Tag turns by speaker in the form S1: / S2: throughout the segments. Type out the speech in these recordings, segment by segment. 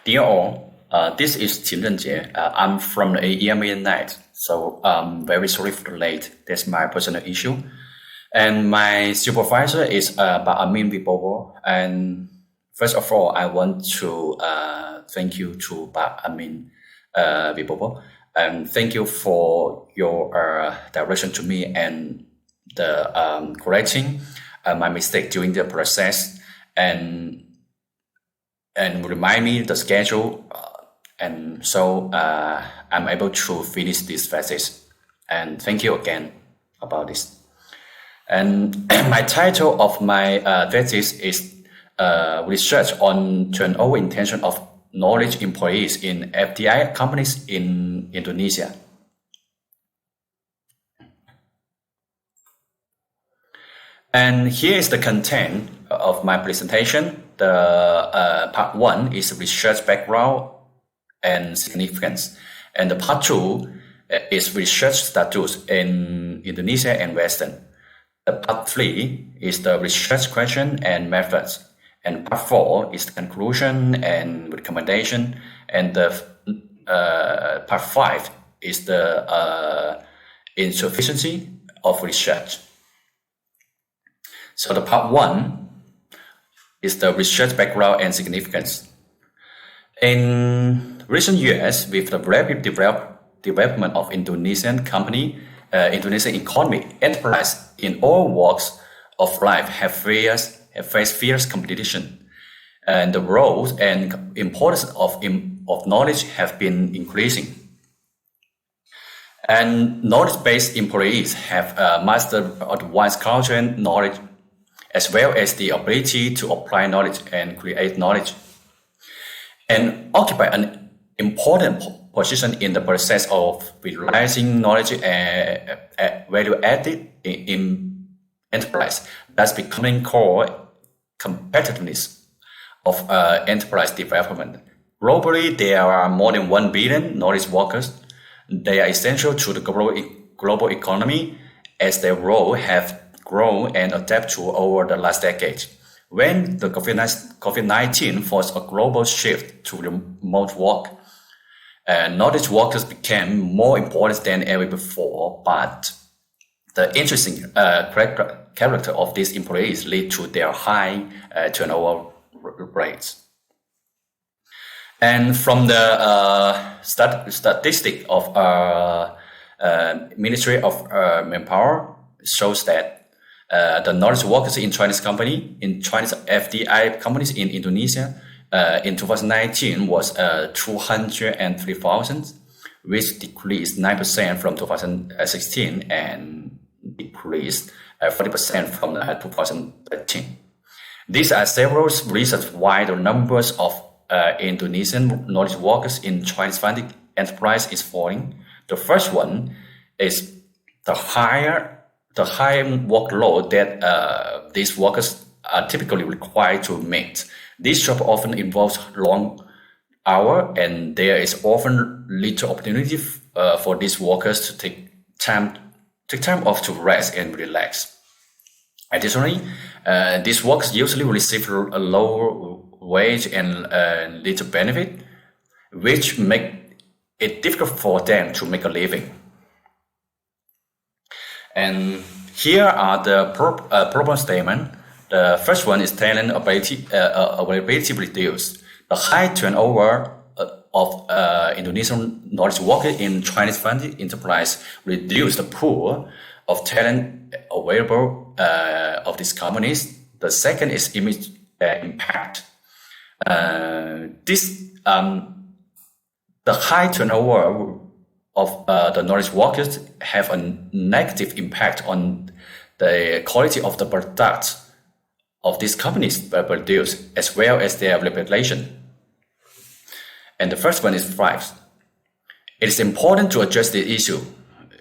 S1: Dear all, this is Qin Renjie. I'm from the EMEA night, so very sorry for the late. That's my personal issue. And my supervisor is Pak Amin Wibowo. And first of all, I want to thank you to Pak Amin Wibowo. And thank you for your direction to me and the correcting my mistake during the process and remind me the schedule. And so I'm able to finish this thesis. And thank you again about this. And my title of my thesis is Research on Turnover Intention of Knowledge Employees in FDI Companies in Indonesia. And here is the content of my presentation. The part 1 is research background and significance. And the part 2 is research status in Indonesia and Western. The part 3 is the research question and methods. And part 4 is the conclusion and recommendation. And the part 5 is the insufficiency of research. So the part 1 is the research background and significance. In recent years, with the rapid development of Indonesian Indonesian economy, enterprise in all walks of life have faced fierce competition, and the role and importance of knowledge have been increasing. And knowledge-based employees have mastered advanced culture and knowledge, as well as the ability to apply knowledge and create knowledge, and occupy an important position in the process of realizing knowledge and value added in enterprise, thus becoming core competitiveness of enterprise development. Globally, there are more than 1 billion knowledge workers. They are essential to the global economy, as their role have grown and adapted to over the last decade. When the COVID-19 forced a global shift to remote work, knowledge workers became more important than ever before, but the interesting character of these employees lead to their high turnover rates. And from the statistic of Ministry of Manpower shows that the knowledge workers in Chinese FDI companies in Indonesia in 2019 was 203,000, which decreased 9% from 2016 and decreased 40% from 2013. These are several reasons why the numbers of Indonesian knowledge workers in Chinese-funded enterprise is falling. The first one is the high workload that these workers are typically required to meet. This job often involves long hours, and there is often little opportunity for these workers to take time off to rest and relax. Additionally, these workers usually receive a lower wage and little benefit, which make it difficult for them to make a living. And here are the problem statement. The first one is talent availability reduced. The high turnover of Indonesian knowledge workers in Chinese-funded enterprise reduced the pool of talent available of these companies. The second is image impact. The high turnover of the knowledge workers have a negative impact on the quality of the products of these companies produce, as well as their reputation. And the first one is 5. It is important to address the issue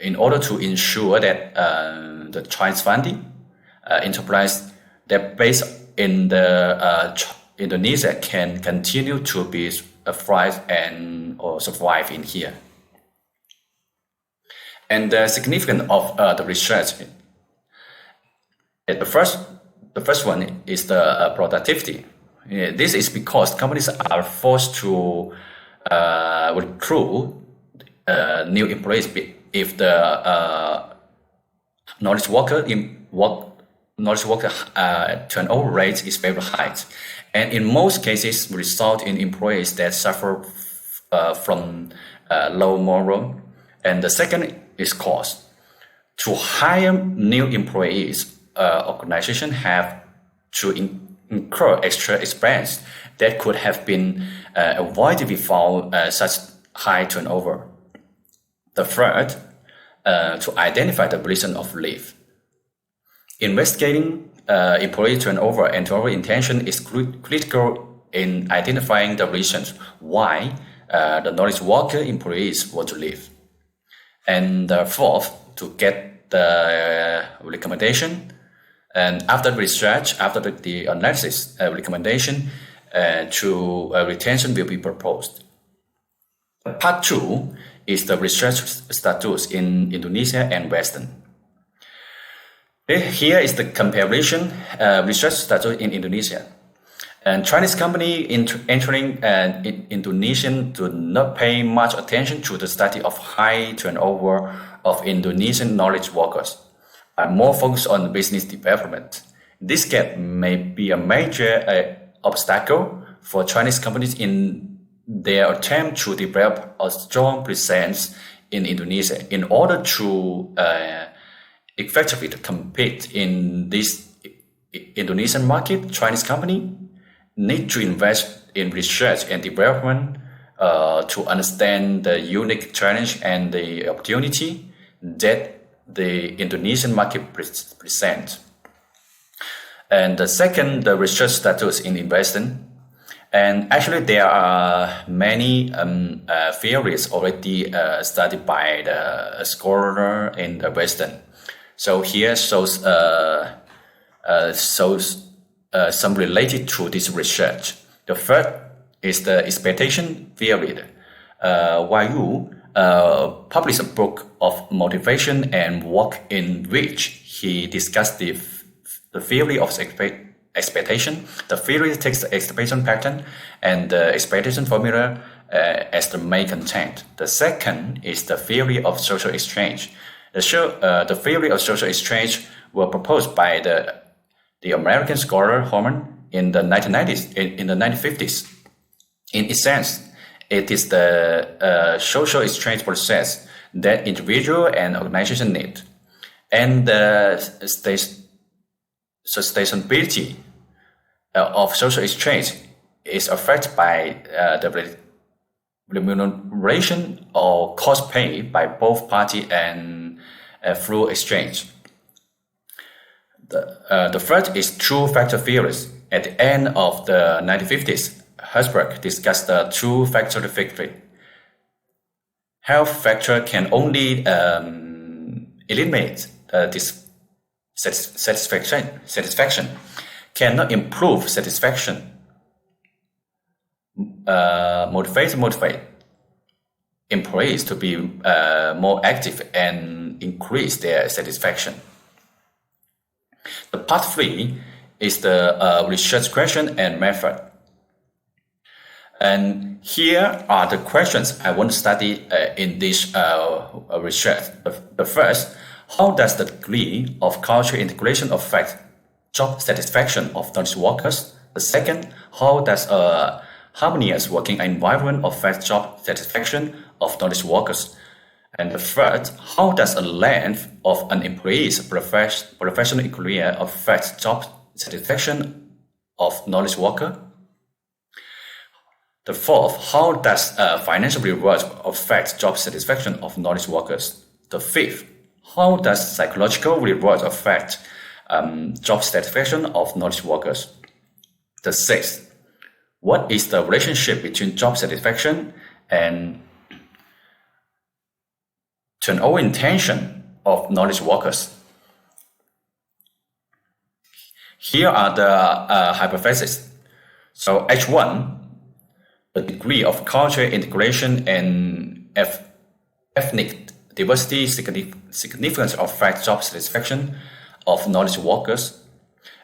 S1: in order to ensure that the Chinese-funded enterprise that based in Indonesia can continue to be thrive or survive in here. And the significance of the research. The first one is the productivity. This is because companies are forced to recruit new employees if the knowledge worker turnover rate is very high, and in most cases result in employees that suffer from low morale. And the second is cost. To hire new employees, organizations have to incur extra expense that could have been avoided without such high turnover. The third, to identify the reason of leave. Investigating employee turnover and turnover intention is critical in identifying the reasons why the knowledge worker employees want to leave. And the fourth, to get the recommendation. And after research, after the analysis, recommendation to retention will be proposed. Part 2 is the research status in Indonesia and Western. Here is the comparison research status in Indonesia. And Chinese company entering Indonesian do not pay much attention to the study of high turnover of Indonesian knowledge workers, but more focused on business development. This gap may be a major obstacle for Chinese companies in their attempt to develop a strong presence in Indonesia. In order to effectively compete in this Indonesian market, Chinese company need to invest in research and development to understand the unique challenge and the opportunity that the Indonesian market presents. And the second, the research status in investing. And actually, there are many theories already studied by the scholar in the Western. So here shows some related to this research. The first is the expectation theory. Yu published a book of motivation and work in which he discussed the theory of expectation. The theory takes the expectation pattern and the expectation formula as the main content. The second is the theory of social exchange. The theory of social exchange was proposed by the American scholar Holman in the 1950s. In essence, it is the social exchange process that individual and organization need, and the sustainability of social exchange is affected by the remuneration or cost paid by both parties and through exchange. The third is two-factor theories. At the end of the 1950s, Herzberg discussed the two-factor theory. Health factor can only eliminate this satisfaction, cannot improve satisfaction. Motivate employees to be more active and increase their satisfaction. The part 3 is the research question and method. And here are the questions I want to study in this research. The first, how does the degree of cultural integration affect job satisfaction of knowledge workers? The second, how does a harmonious working environment affect job satisfaction of knowledge workers? And the third, how does a length of an employee's professional career affect job satisfaction of knowledge worker? The fourth, how does financial reward affect job satisfaction of knowledge workers? The fifth, how does psychological reward affect job satisfaction of knowledge workers? The sixth, what is the relationship between job satisfaction and turnover intention of knowledge workers? Here are the hypotheses. So H1, the degree of cultural integration and ethnic diversity significance affect job satisfaction of knowledge workers.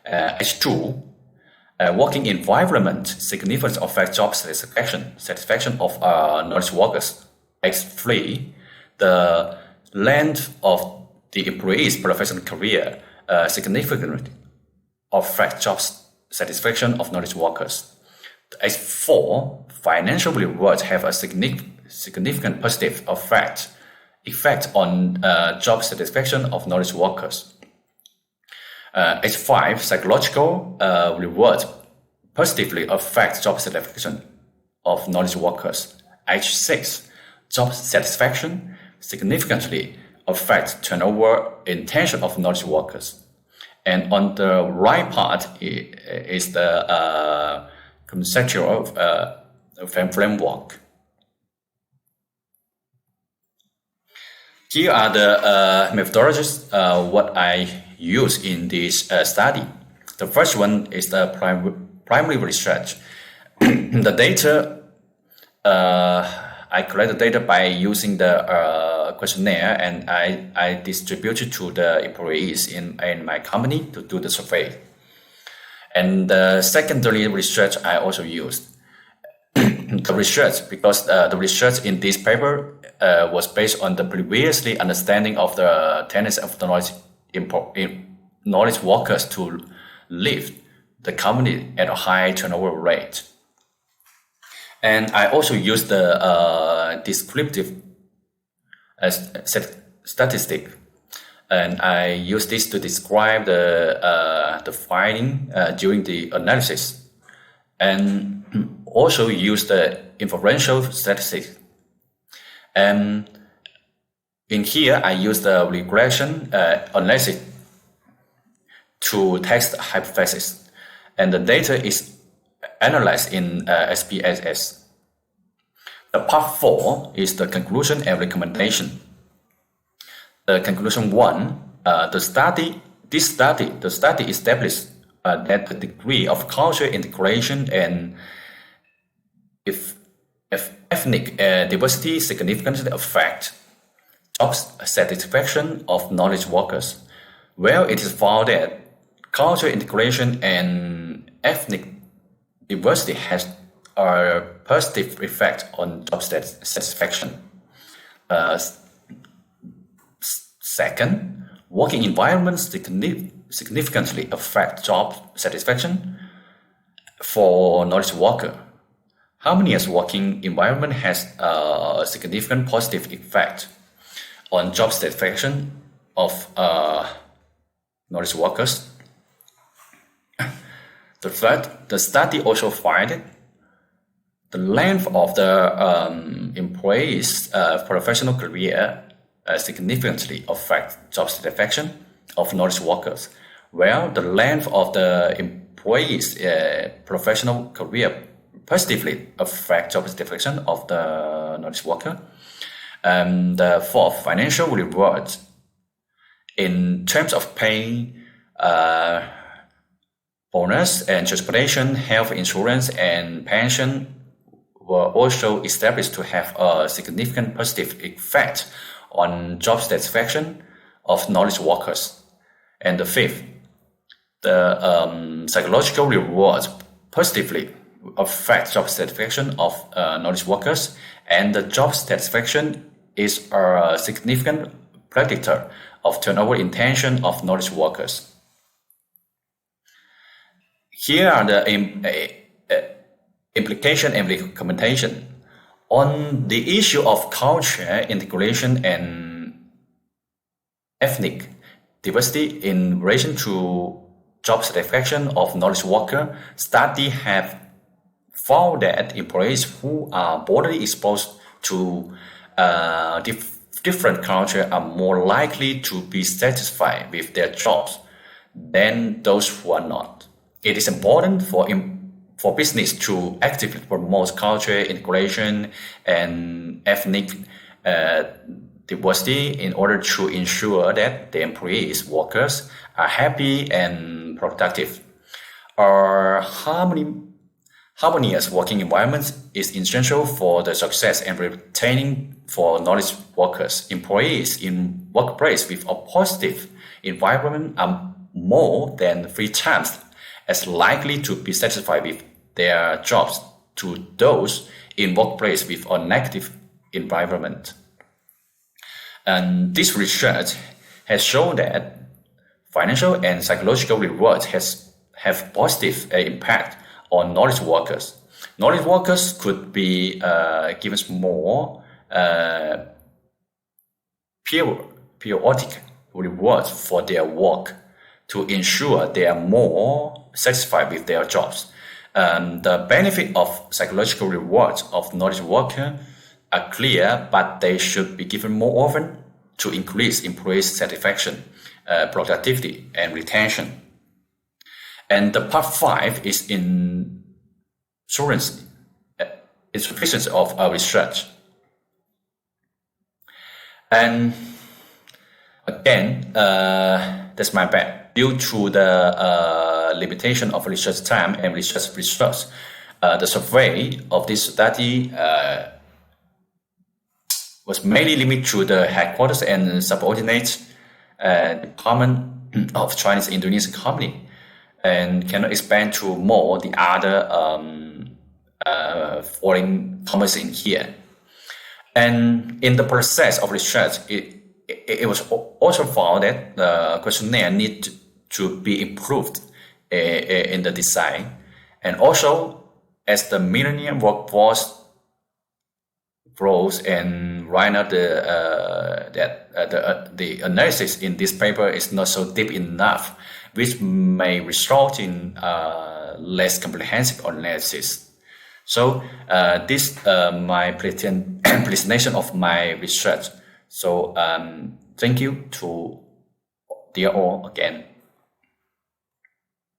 S1: H2, Working environment significantly affects job satisfaction of knowledge workers. X3, the length of the employee's professional career significantly affects job satisfaction of knowledge workers. X4, financial rewards have a significant positive effect on job satisfaction of knowledge workers. H5, psychological rewards positively affect job satisfaction of knowledge workers. H6, job satisfaction significantly affects turnover intention of knowledge workers. And on the right part is the conceptual framework. Here are the methodologies what I use in this study. The first one is the primary research. The data, I collect the data by using the questionnaire, and I distribute it to the employees in my company to do the survey. And the secondary research I also used. The research, because the research in this paper was based on the previously understanding of the tenets of the knowledge workers to leave the company at a high turnover rate. And I also used the descriptive statistic, and I use this to describe the finding during the analysis, and also use the inferential statistics. And in here, I use the regression analysis to test the hypothesis, and the data is analyzed in SPSS. The part 4 is the conclusion and recommendation. The conclusion 1, the study established that the degree of cultural integration and if ethnic diversity significantly affect job satisfaction of knowledge workers. Well, it is found that cultural integration and ethnic diversity has a positive effect on job satisfaction. Second, working environments significantly affect job satisfaction for knowledge worker. Harmonious working environment has a significant positive effect on job satisfaction of knowledge workers. The third, the study also found the length of the employee's professional career significantly affects job satisfaction of knowledge workers. Well, the length of the employee's professional career positively affects job satisfaction of the knowledge worker. The fourth, financial rewards in terms of pay, bonus and transportation, health insurance, and pension were also established to have a significant positive effect on job satisfaction of knowledge workers. And the fifth, the psychological rewards positively affect job satisfaction of knowledge workers, and the job satisfaction is a significant predictor of turnover intention of knowledge workers. Here are the implication and recommendation on the issue of culture integration and ethnic diversity in relation to job satisfaction of knowledge worker. Studies have found that employees who are broadly exposed to different culture are more likely to be satisfied with their jobs than those who are not. It is important for business to actively promote culture integration and ethnic diversity in order to ensure that the employees, workers, are happy and productive. A harmonious working environment is essential for the success and retaining for knowledge workers. Employees in workplace with a positive environment are more than 3 times as likely to be satisfied with their jobs to those in workplace with a negative environment. And this research has shown that financial and psychological rewards have positive impact on knowledge workers. Knowledge workers could be given more periodic rewards for their work to ensure they are more satisfied with their jobs. The benefit of psychological rewards of knowledge worker are clear, but they should be given more often to increase employees' satisfaction, productivity, and retention. And the part 5 is insurance insufficiency of our research. And again, that's my bad. Due to the limitation of research time and research results, the survey of this study was mainly limited to the headquarters and subordinate department of Chinese Indonesian company, and cannot expand to more the other foreign companies in here. And in the process of research, it was also found that the questionnaire needs to be improved in the design, and also as the millennium workforce grows, and right now the analysis in this paper is not so deep enough, which may result in less comprehensive analysis. So this my presentation of my research. So thank you to dear all again.